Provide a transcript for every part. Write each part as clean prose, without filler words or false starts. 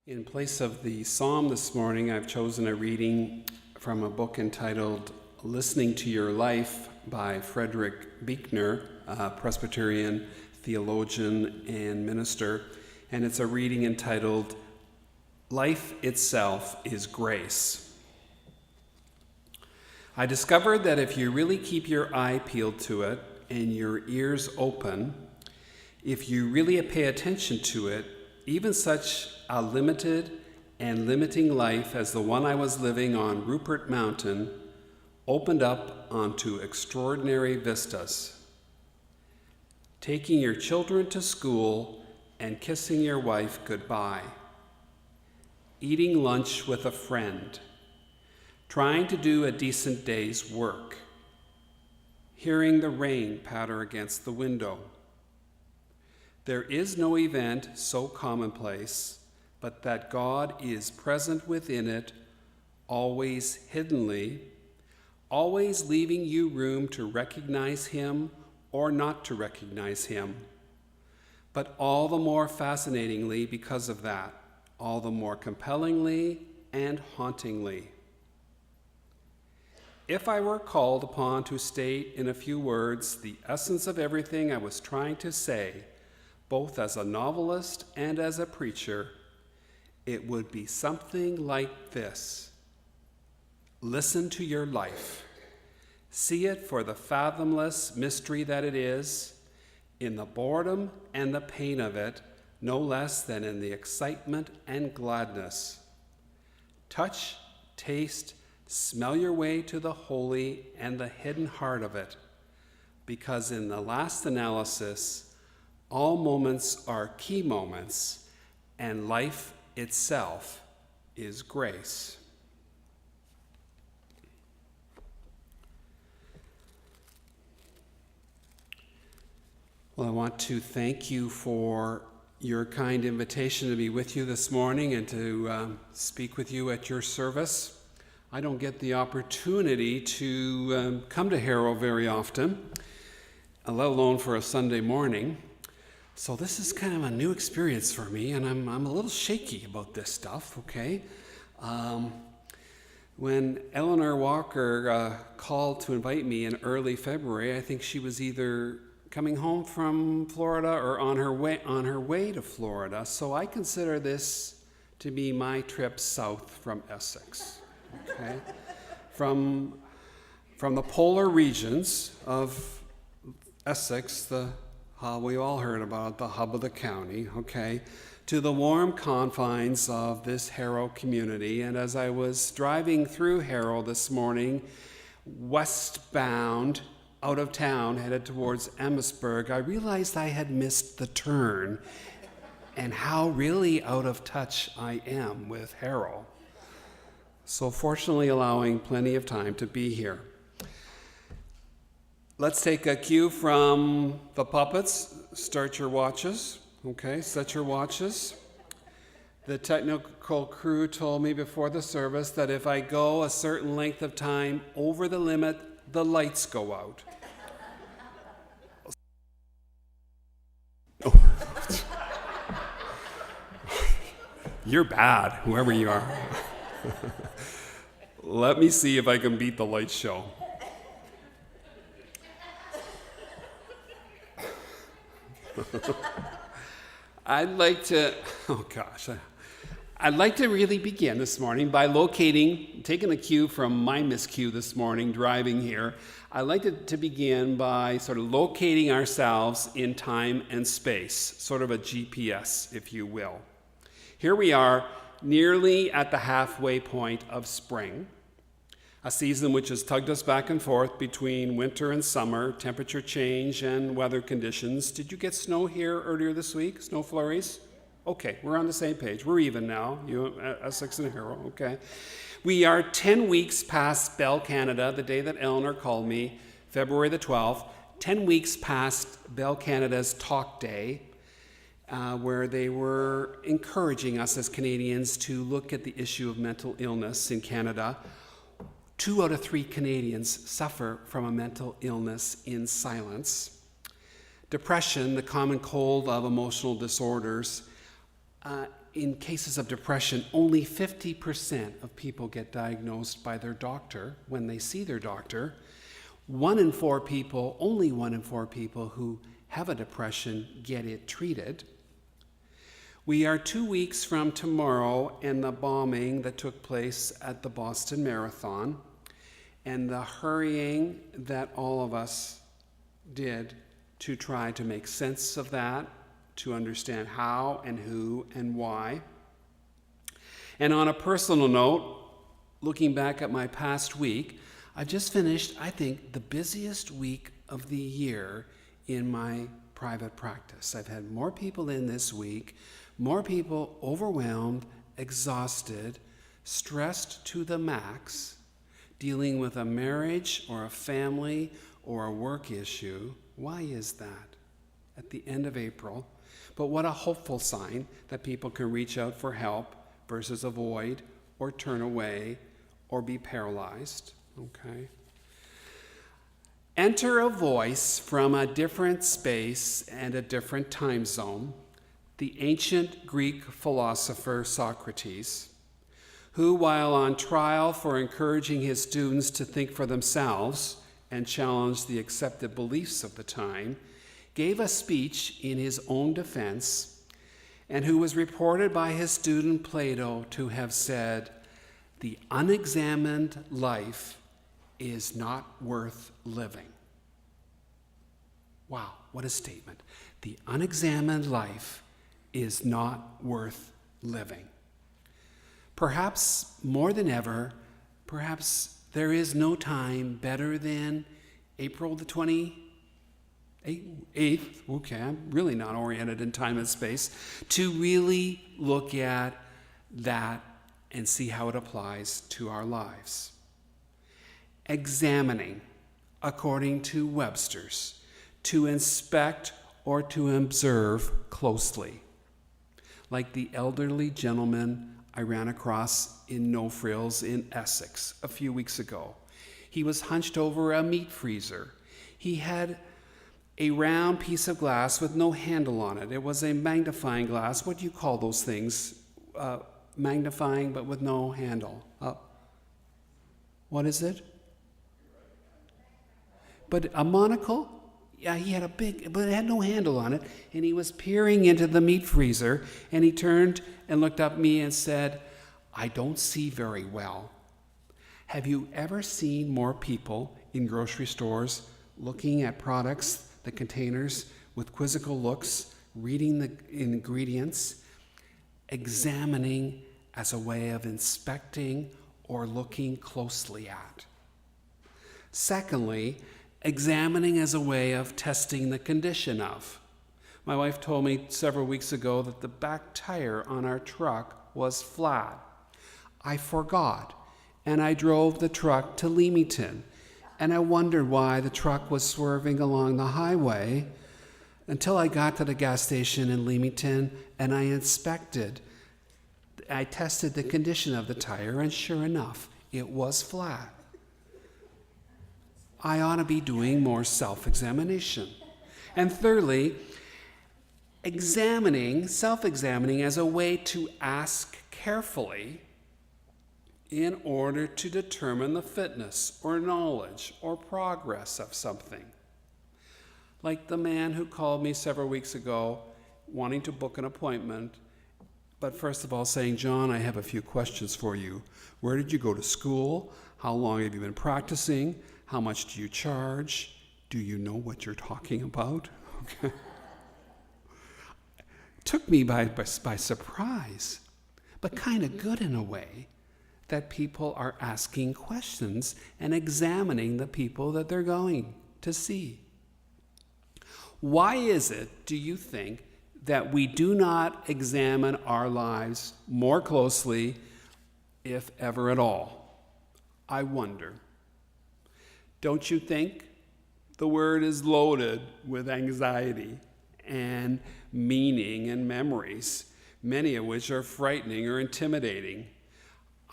In place of the psalm this morning, I've chosen a reading from a book entitled Listening to Your Life by Frederick Buechner, a Presbyterian theologian and minister, and it's a reading entitled Life Itself is Grace. I discovered that if you really keep your eye peeled to it and your ears open, if you really pay attention to it, even such a limited and limiting life as the one I was living on Rupert Mountain opened up onto extraordinary vistas. Taking your children to school and kissing your wife goodbye. Eating lunch with a friend. Trying to do a decent day's work. Hearing the rain patter against the window. There is no event so commonplace, but that God is present within it, always hiddenly, always leaving you room to recognize him or not to recognize him, but all the more fascinatingly because of that, all the more compellingly and hauntingly. If I were called upon to state in a few words the essence of everything I was trying to say, both as a novelist and as a preacher, it would be something like this. Listen to your life. See it for the fathomless mystery that it is, in the boredom and the pain of it, no less than in the excitement and gladness. Touch, taste, smell your way to the holy and the hidden heart of it, because in the last analysis, all moments are key moments, and life itself is grace. Well, I want to thank you for your kind invitation to be with you this morning and to speak with you at your service. I don't get the opportunity to come to Harrow very often, let alone for a Sunday morning. So this is kind of a new experience for me, and I'm a little shaky about this stuff, okay? When Eleanor Walker called to invite me in early February, I think she was either coming home from Florida or on her way to Florida. So I consider this to be my trip south from Essex, okay? From the polar regions of Essex, we all heard about the hub of the county, okay, to the warm confines of this Harrow community. And as I was driving through Harrow this morning, westbound, out of town, headed towards Amherstburg, I realized I had missed the turn and how really out of touch I am with Harrow. So fortunately allowing plenty of time to be here. Let's take a cue from the puppets. Start your watches. Okay, set your watches. The technical crew told me before the service that if I go a certain length of time over the limit, the lights go out. Oh. You're bad, whoever you are. Let me see if I can beat the light show. I'd like to really begin this morning by taking a cue from my miscue this morning driving here. I'd like to begin by sort of locating ourselves in time and space, sort of a GPS, if you will. Here we are, nearly at the halfway point of spring, a season which has tugged us back and forth between winter and summer, temperature change and weather conditions. Did you get snow here earlier this week? Snow flurries? Okay, we're on the same page. We're even now, you, Essex and Harrow, okay. We are 10 weeks past Bell Canada, the day that Eleanor called me, February the 12th, 10 weeks past Bell Canada's Talk Day, where they were encouraging us as Canadians to look at the issue of mental illness in Canada. 2 out of 3 Canadians suffer from a mental illness in silence. Depression, the common cold of emotional disorders, in cases of depression, only 50% of people get diagnosed by their doctor when they see their doctor. Only 1 in 4 people who have a depression get it treated. We are 2 weeks from tomorrow and the bombing that took place at the Boston Marathon, and the hurrying that all of us did to try to make sense of that, to understand how and who and why. And on a personal note, looking back at my past week, I've just finished, I think, the busiest week of the year in my private practice. I've had more people in this week, more people overwhelmed, exhausted, stressed to the max, dealing with a marriage or a family or a work issue. Why is that at the end of April? But what a hopeful sign that people can reach out for help versus avoid or turn away or be paralyzed. Okay. Enter a voice from a different space and a different time zone, the ancient Greek philosopher Socrates, who, while on trial for encouraging his students to think for themselves and challenge the accepted beliefs of the time, gave a speech in his own defense, and who was reported by his student Plato to have said, "The unexamined life is not worth living." Wow, what a statement. The unexamined life is not worth living. Perhaps more than ever, perhaps there is no time better than April the 28th. Okay, I'm really not oriented in time and space, to really look at that and see how it applies to our lives. Examining, according to Webster's, to inspect or to observe closely. Like the elderly gentleman I ran across in No Frills in Essex a few weeks ago. He was hunched over a meat freezer. He had a round piece of glass with no handle on it. It was a magnifying glass. What do you call those things? Magnifying but with no handle. What is it? But a monocle? Yeah, he had a big, but it had no handle on it. And he was peering into the meat freezer, and he turned and looked up at me and said, "I don't see very well." Have you ever seen more people in grocery stores looking at products, the containers, with quizzical looks, reading the ingredients, examining as a way of inspecting or looking closely at? Secondly, examining as a way of testing the condition of. My wife told me several weeks ago that the back tire on our truck was flat. I forgot, and I drove the truck to Leamington, and I wondered why the truck was swerving along the highway until I got to the gas station in Leamington, and I tested the condition of the tire, and sure enough, it was flat. I ought to be doing more self-examination. And thirdly, self-examining as a way to ask carefully in order to determine the fitness or knowledge or progress of something. Like the man who called me several weeks ago wanting to book an appointment, but first of all saying, "John, I have a few questions for you. Where did you go to school? How long have you been practicing? How much do you charge? Do you know what you're talking about?" Okay. Took me by surprise, but kind of good in a way that people are asking questions and examining the people that they're going to see. Why is it, do you think, that we do not examine our lives more closely, if ever at all? I wonder. Don't you think the word is loaded with anxiety and meaning and memories, many of which are frightening or intimidating?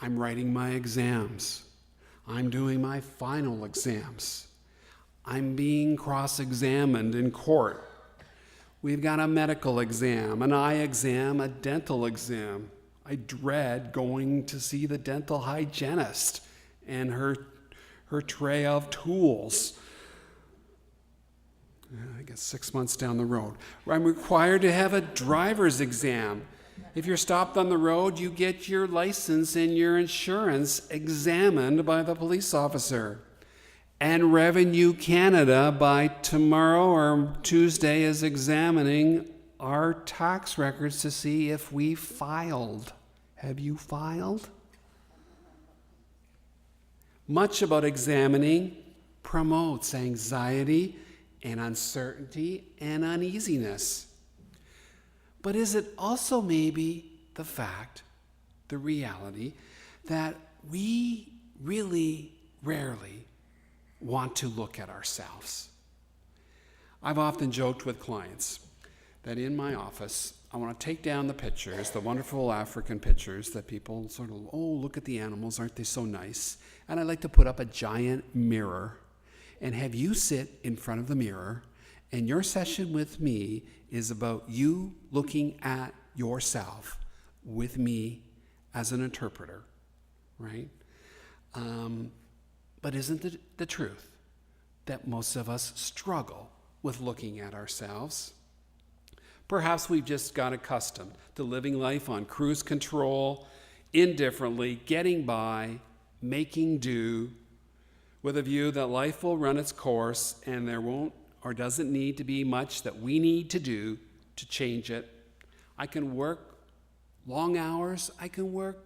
I'm writing my exams. I'm doing my final exams. I'm being cross-examined in court. We've got a medical exam, an eye exam, a dental exam. I dread going to see the dental hygienist and her tray of tools. I guess 6 months down the road. I'm required to have a driver's exam. If you're stopped on the road, you get your license and your insurance examined by the police officer. And Revenue Canada by tomorrow or Tuesday is examining our tax records to see if we filed. Have you filed? Much about examining promotes anxiety and uncertainty and uneasiness. But is it also maybe the fact, the reality, that we really rarely want to look at ourselves? I've often joked with clients that in my office, I want to take down the pictures, the wonderful African pictures that people sort of, oh, look at the animals, aren't they so nice? And I like to put up a giant mirror and have you sit in front of the mirror, and your session with me is about you looking at yourself with me as an interpreter, right? But isn't it the truth that most of us struggle with looking at ourselves? Perhaps we've just got accustomed to living life on cruise control, indifferently, getting by, making do, with a view that life will run its course and there won't or doesn't need to be much that we need to do to change it. I can work long hours. I can work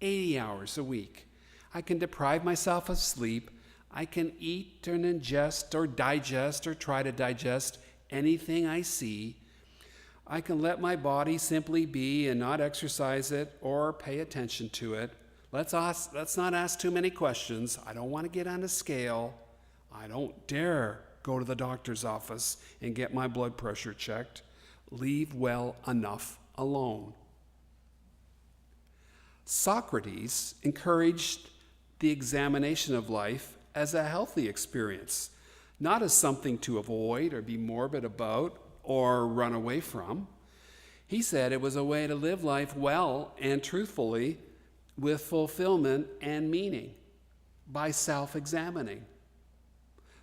80 hours a week. I can deprive myself of sleep. I can eat and ingest or digest or try to digest anything I see. I can let my body simply be and not exercise it or pay attention to it. Let's not ask too many questions. I don't want to get on a scale. I don't dare go to the doctor's office and get my blood pressure checked. Leave well enough alone. Socrates encouraged the examination of life as a healthy experience, not as something to avoid or be morbid about or run away from. He said it was a way to live life well and truthfully with fulfillment and meaning by self-examining.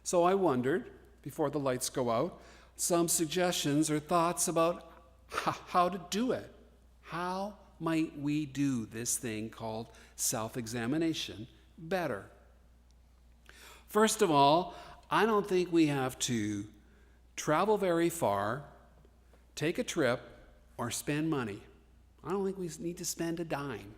So I wondered, before the lights go out, some suggestions or thoughts about how to do it. How might we do this thing called self-examination better? First of all, I don't think we have to travel very far, take a trip, or spend money. I don't think we need to spend a dime.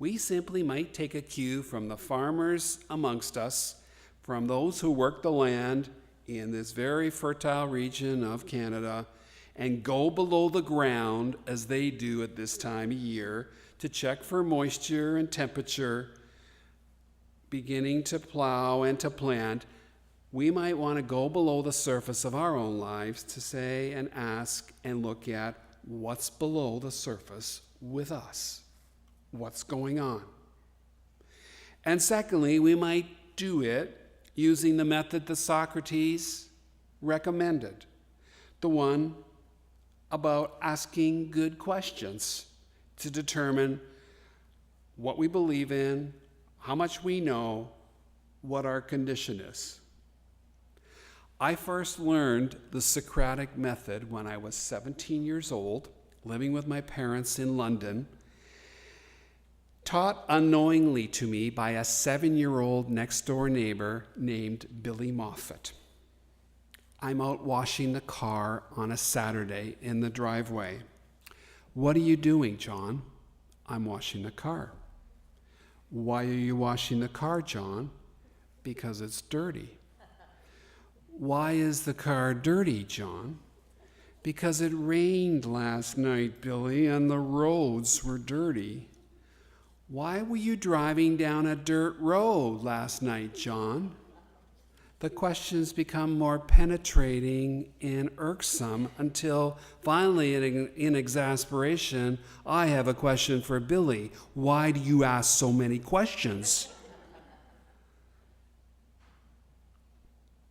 We simply might take a cue from the farmers amongst us, from those who work the land in this very fertile region of Canada, and go below the ground as they do at this time of year to check for moisture and temperature, beginning to plow and to plant. We might want to go below the surface of our own lives to say and ask and look at what's below the surface with us. What's going on? And secondly, we might do it using the method that Socrates recommended, the one about asking good questions to determine what we believe in, how much we know, what our condition is. I first learned the Socratic method when I was 17 years old, living with my parents in London, taught unknowingly to me by a 7-year-old next-door neighbor named Billy Moffat. I'm out washing the car on a Saturday in the driveway. What are you doing, John? I'm washing the car. Why are you washing the car, John? Because it's dirty. Why is the car dirty, John? Because it rained last night, Billy, and the roads were dirty. Why were you driving down a dirt road last night, John? The questions become more penetrating and irksome until finally, in exasperation, I have a question for Billy. Why do you ask so many questions?